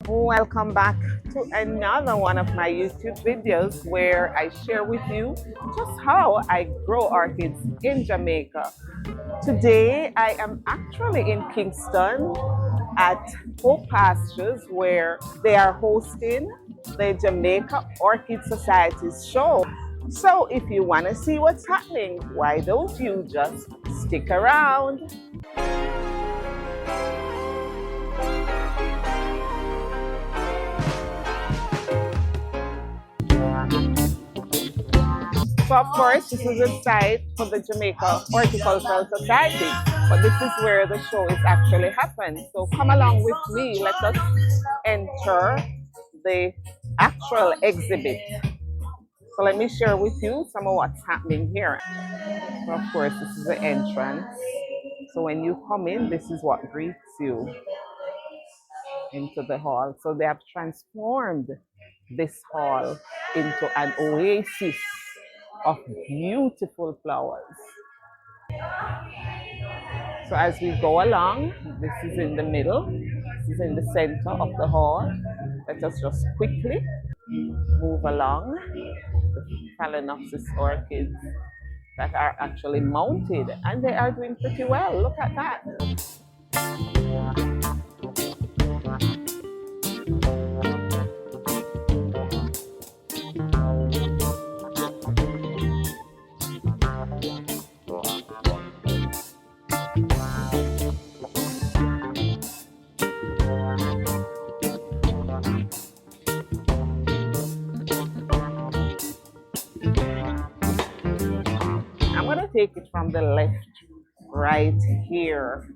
Welcome back to another one of my YouTube videos where I share with you just how I grow orchids in Jamaica. Today I am actually in Kingston at Hope Pastures where they are hosting the Jamaica Orchid Society's show. So if you want to see what's happening, why don't you just stick around? So of course, this is a site for the Jamaica Horticultural Society, but this is where the show is actually happening. So come along with me, let us enter the actual exhibit. So let me share with you some of what's happening here. So of course, this is the entrance. So when you come in, this is what greets you into the hall. So they have transformed this hall into an oasis of beautiful flowers. So as we go along, this is in the middle, this is in the center of the hall. Let us just quickly move along the Phalaenopsis orchids that are actually mounted, and they are doing pretty well. Look at that. I'm going to take it from the left right here.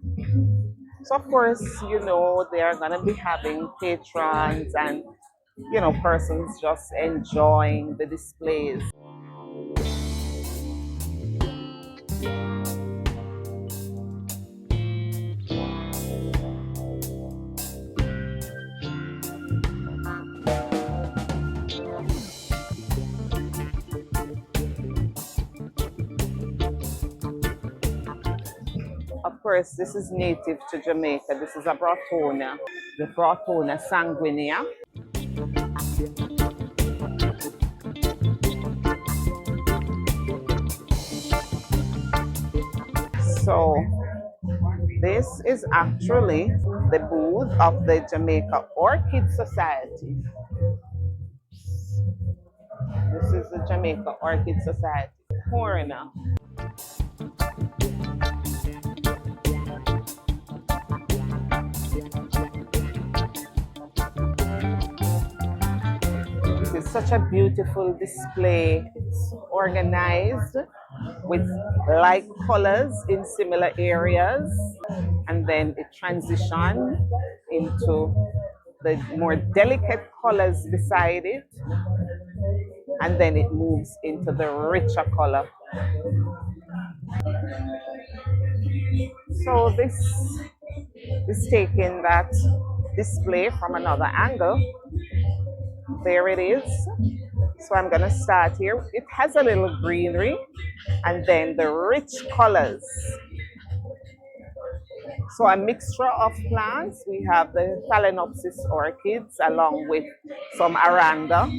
So of course, you know, they are going to be having patrons and, you know, persons just enjoying the displays. Of course, this is native to Jamaica. This is a Brotona, the Brotona sanguinea. So this is actually the booth of the Jamaica Orchid Society. This is the Jamaica Orchid Society corner. It's such a beautiful display. It's organized with light colors in similar areas, and then it transitions into the more delicate colors beside it, and then it moves into the richer color. So this is taking that display from another angle. There it is. So I'm going to start here. It has a little greenery and then the rich colors. So a mixture of plants. We have the Phalaenopsis orchids along with some Aranda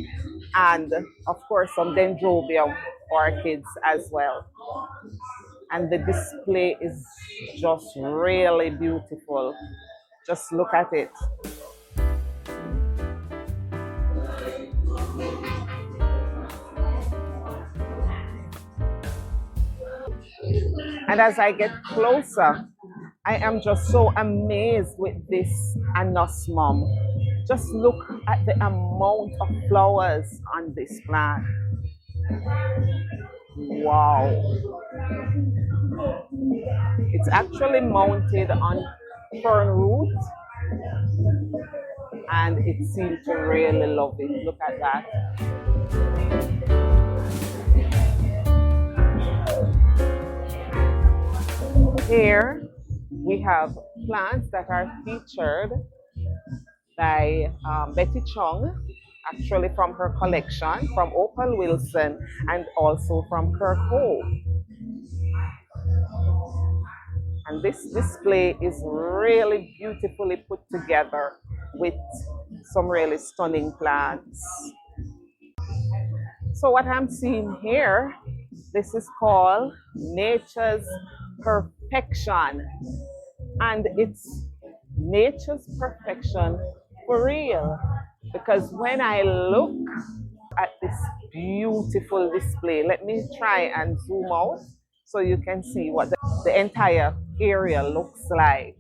and of course some Dendrobium orchids as well. And the display is just really beautiful. Just look at it. And as I get closer, I am just so amazed with this anosmum. Just look at the amount of flowers on this plant. Wow. It's actually mounted on fern root, and it seems to really love it. Look at that. Here we have plants that are featured by Betty Chung, actually from her collection, from Opal Wilson, and also from Kirk Hope. And this display is really beautifully put together with some really stunning plants. So what I'm seeing here, this is called Nature's Perfection. And it's nature's perfection for real. Because when I look at this beautiful display, let me try and zoom out so you can see what the entire area looks like.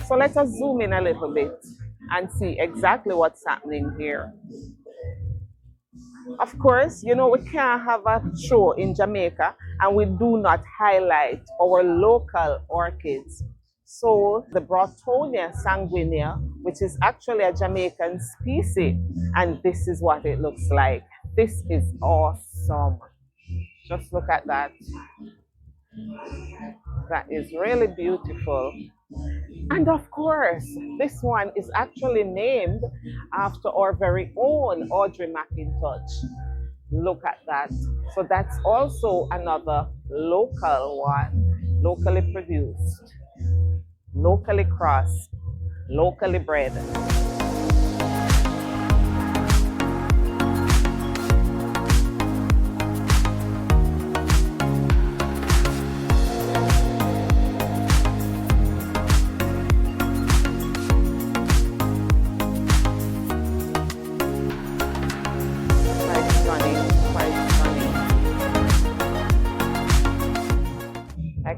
So let us zoom in a little bit and see exactly what's happening here. Of course, you know, we can't have a show in Jamaica and we do not highlight our local orchids. So the Browtonia sanguinea, which is actually a Jamaican species, and this is what it looks like. This is awesome. Just look at that. That is really beautiful. And of course, this one is actually named after our very own Audrey McIntosh. Look at that. So that's also another local one, locally produced, locally crossed, locally bred.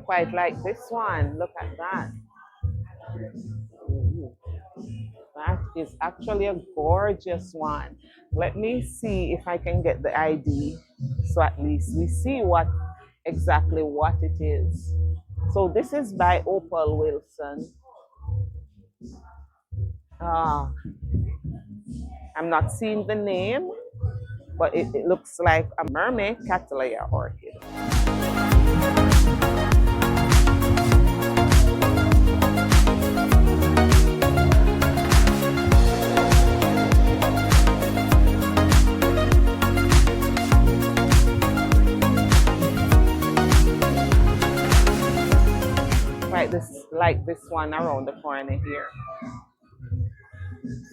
Quite like this one. Look at that. Ooh. That is actually a gorgeous one. Let me see if I can get the ID so at least we see exactly what it is. So this is by Opal Wilson. I'm not seeing the name, but it looks like a mermaid Cattleya orchid. Like this one around the corner here.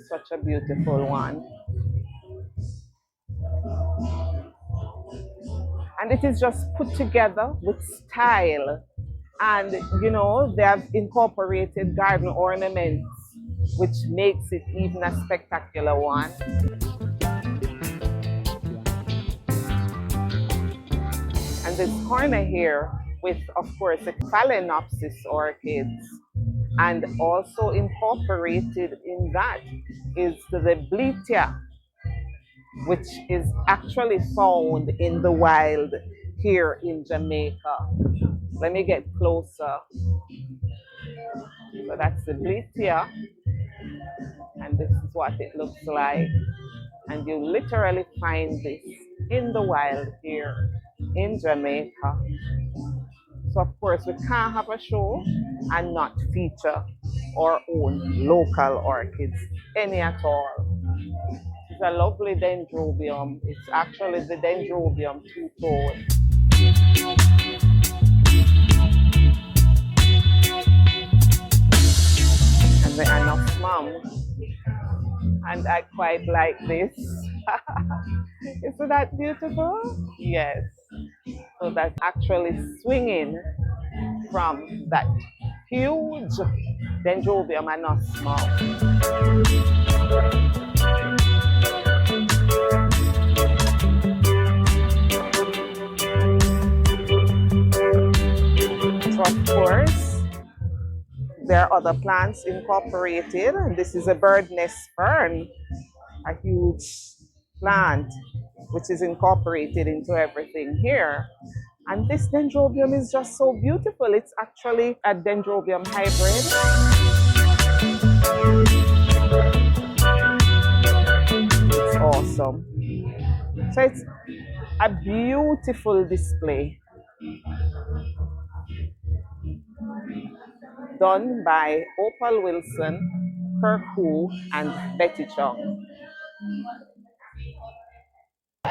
Such a beautiful one. And it is just put together with style. And you know, they have incorporated garden ornaments, which makes it even a spectacular one. And this corner here with, of course, the Phalaenopsis orchids. And also incorporated in that is the Bletia, which is actually found in the wild here in Jamaica. Let me get closer. So that's the Bletia. And this is what it looks like. And you literally find this in the wild here in Jamaica. So of course we can't have a show and not feature our own local orchids, any at all. It's a lovely dendrobium. It's actually the dendrobium two-tone. And the anosmum. And I quite like this. Isn't that beautiful? Yes. So that's actually swinging from that huge dendrobium anosmum. So of course, there are other plants incorporated. This is a bird nest fern, a huge plant which is incorporated into everything here. And this dendrobium is just so beautiful. It's actually a dendrobium hybrid. It's awesome. So it's a beautiful display done by Opal Wilson, Kirk Hu, and Betty Chung.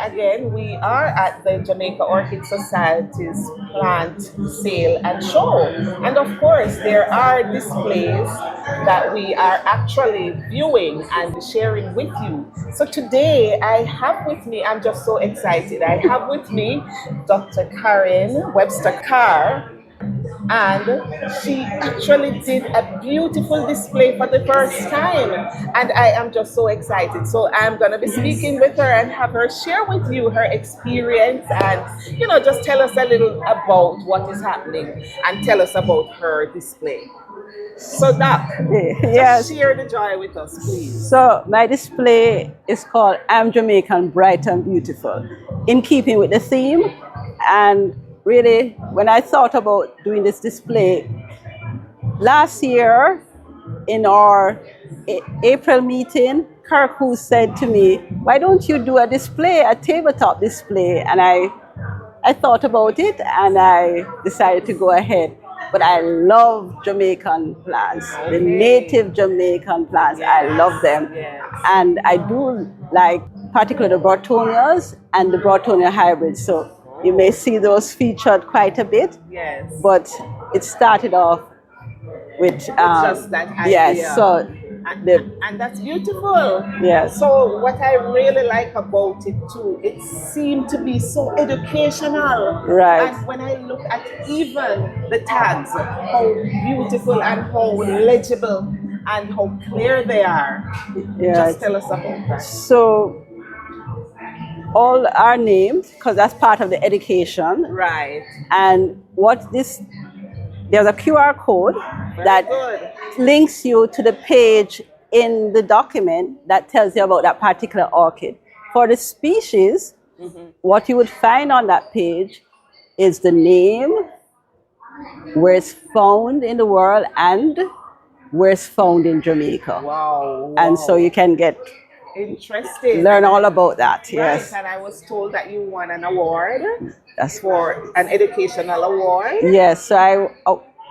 again, we are at the Jamaica Orchid Society's plant sale and show. And of course, there are displays that we are actually viewing and sharing with you. So today I have with me, I'm just so excited, I have with me Dr. Karen Webster-Kerr, and she actually did a beautiful display for the first time, and I am just so excited. So I'm going to be speaking with her and have her share with you her experience and just tell us a little about what is happening and tell us about her display. So Doc, yes. just share the joy with us, please. So my display is called I'm Jamaican, Bright and Beautiful, in keeping with the theme. And really, when I thought about doing this display, last year in our April meeting, Kirk, who said to me, why don't you do a display, a tabletop display? And I thought about it and I decided to go ahead. But I love Jamaican plants, the native Jamaican plants. I love them. And I do like particularly the Broughtonias and the Broughtonian hybrids. So you may see those featured quite a bit. Yes. But it started off with just that idea. Yes. So and that's beautiful. Yes. So what I really like about it too, it seemed to be so educational. Right. And when I look at even the tags, how beautiful and how legible and how clear they are. Yes. Just tell us about that. So all are named because that's part of the education. Right. And there's a QR code that links you to the page in the document that tells you about that particular orchid. For the species, what you would find on that page is the name, where it's found in the world, and where it's found in Jamaica. Wow. And so you can interesting. Learn all about that. Right. Yes. And I was told that you won an award. That's for an educational award. Yes. So I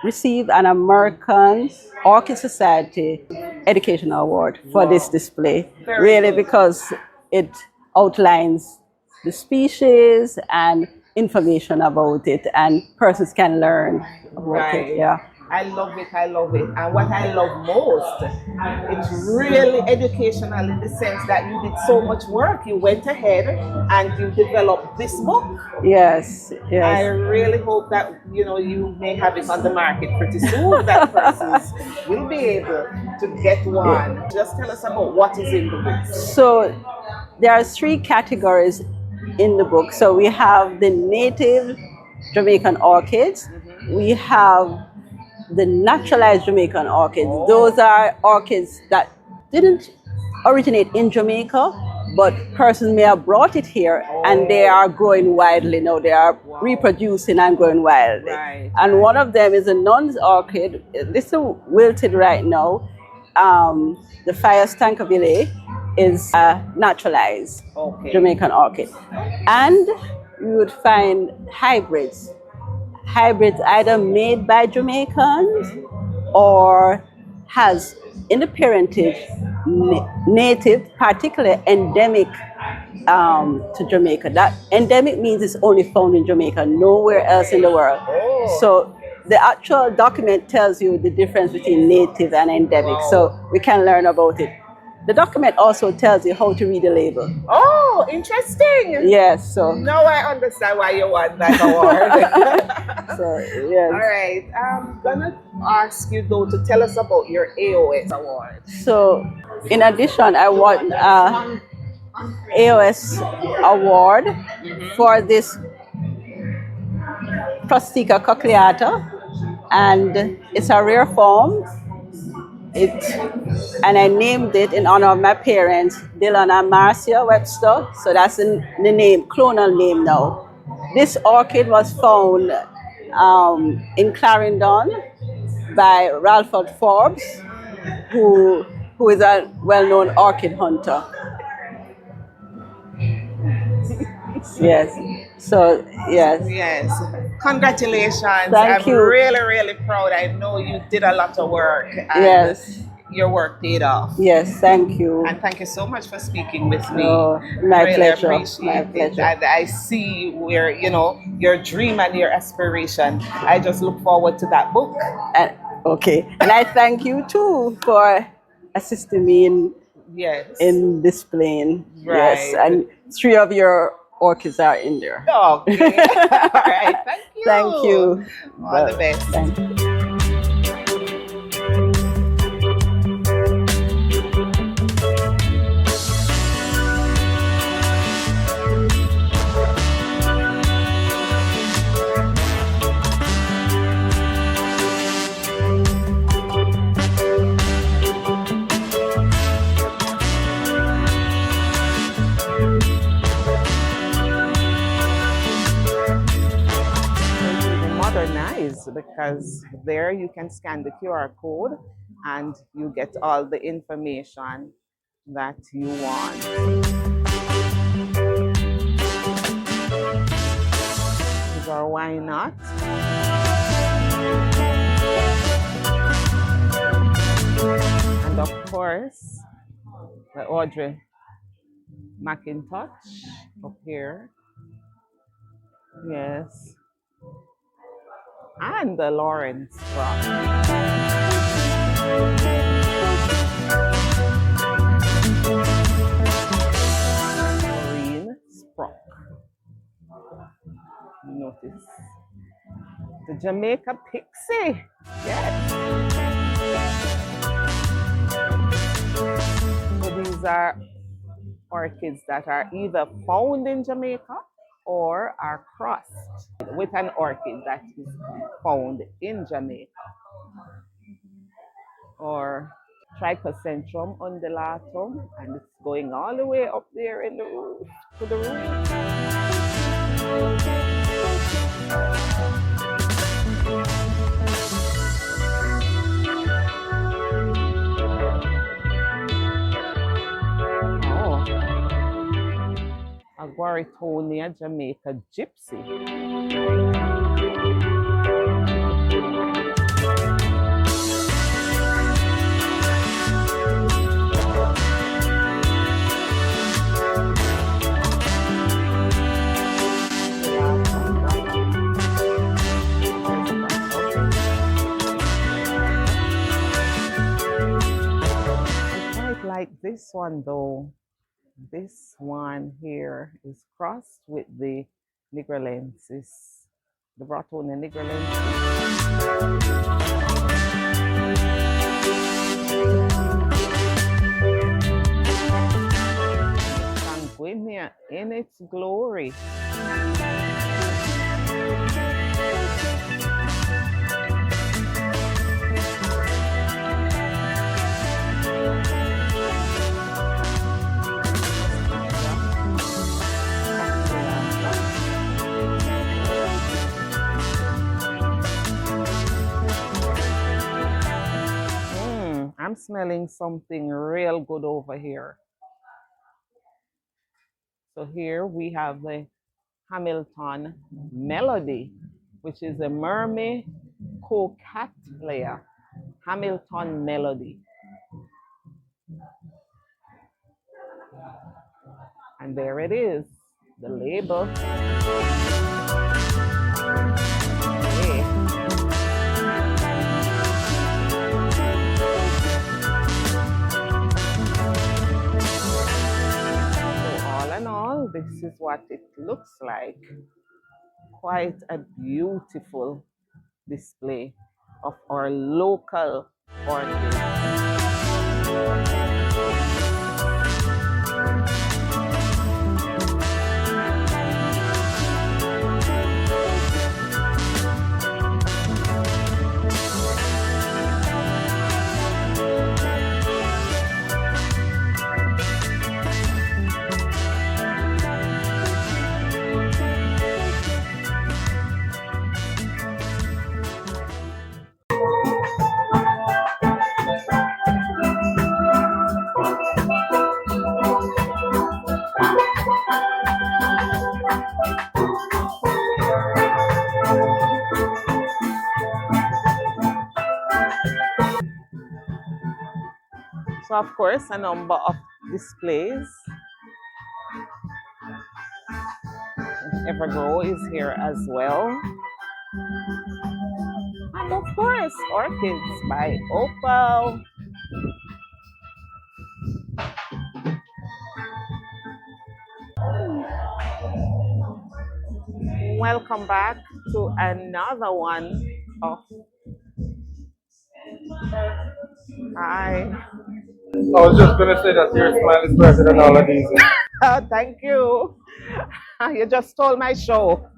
received an American Orchid Society educational award for this display. Very good. Because it outlines the species and information about it, and persons can learn about it. Yeah. I love it, I love it. And what I love most, it's really educational in the sense that you did so much work. You went ahead and you developed this book. Yes, yes. I really hope that you may have it on the market pretty soon, that persons will be able to get one. Yeah. Just tell us about what is in the book. So there are 3 categories in the book. So we have the native Jamaican orchids. We have the naturalized Jamaican orchids. Those are orchids that didn't originate in Jamaica, but persons may have brought it here and they are growing wildly now. They are reproducing and growing wildly. Right. And one of them is a nun's orchid. This is wilted right now. The fire stankaville is a naturalized Jamaican orchid. And you would find hybrids either made by Jamaicans or has in the parentage native, particularly endemic to Jamaica. That endemic means it's only found in Jamaica, nowhere else in the world. So the actual document tells you the difference between native and endemic, so we can learn about it. The document also tells you how to read the label. Oh, interesting. Yes. So now I understand why you won that award. So, yes. All right. I'm going to ask you, though, to tell us about your AOS award. So, in addition, I won AOS award for this Prosthecheata cochleata, and it's a rare form. And I named it in honor of my parents, Dillon and Marcia Webster. So that's the name, clonal name now. This orchid was found in Clarendon by Ralford Forbes, who is a well-known orchid hunter. Yes. So, yes. Yes. Congratulations. Thank you. I'm really, really proud. I know you did a lot of work. Yes. your work paid off. Yes, thank you. And thank you so much for speaking with me. Oh, my really pleasure. appreciate My it. pleasure. And I see where, you know, your dream and your aspiration. I just look forward to that book. Okay. And I thank you too for assisting me in displaying. Right. Yes. And 3 of your orchids are in there. Okay. All right. Thank you. Thank you. All the best. Thank you. Modernized, because there you can scan the QR code and you get all the information that you want. So why not? And of course, the Audrey Macintosh up here. Yes. And the Lawrence Cross. Maureen Sprock. Notice the Jamaica Pixie. Yes. So these are orchids that are either found in Jamaica or are crossed with an orchid that is found in Jamaica. Or Trichocentrum undulatum, and it's going all the way up there in the roof, to the roof. Aguaritonia Jamaica Gypsy. I quite like this one though. This one here is crossed with the niggerlensis, the Bratonia niggerlensis. Sanguinea in its glory. I'm smelling something real good over here. So here we have the Hamilton Melody, which is a Mermaid cochleata. Hamilton Melody. And there it is, the label. Okay. This is what it looks like. Quite a beautiful display of our local orchids. So of course, a number of displays. Evergrow is here as well. And of course, Orchids by Opal. Welcome back to another one of Hi. I was just gonna say that your smile is better than all of these. Thank you. You just stole my show.